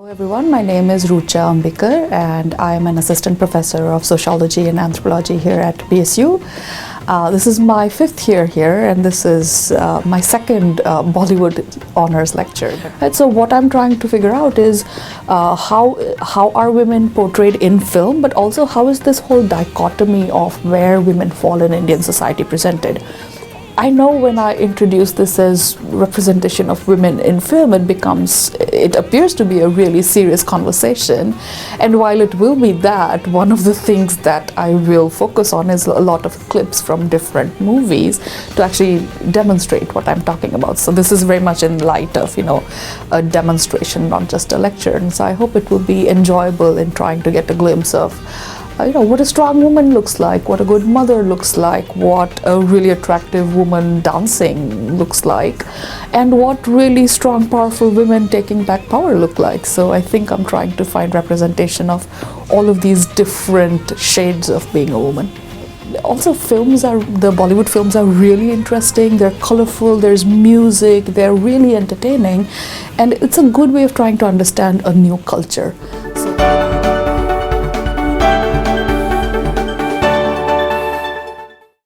Everyone, my name is Rucha Ambikar and I am an assistant professor of sociology and anthropology here at BSU. This is my 5th year here and this is my second Bollywood honors lecture. And so what I'm trying to figure out is how are women portrayed in film, but also how is this whole dichotomy of where women fall in Indian society presented. I know when I introduce this as representation of women in film, it appears to be a really serious conversation. And while it will be that, one of the things that I will focus on is a lot of clips from different movies to actually demonstrate what I'm talking about. So this is very much in light of, a demonstration, not just a lecture. And so I hope it will be enjoyable in trying to get a glimpse of what a strong woman looks like, what a good mother looks like, what a really attractive woman dancing looks like, and what really strong, powerful women taking back power look like. So I think I'm trying to find representation of all of these different shades of being a woman. Also, the Bollywood films are really interesting, they're colorful, there's music, they're really entertaining, and it's a good way of trying to understand a new culture. So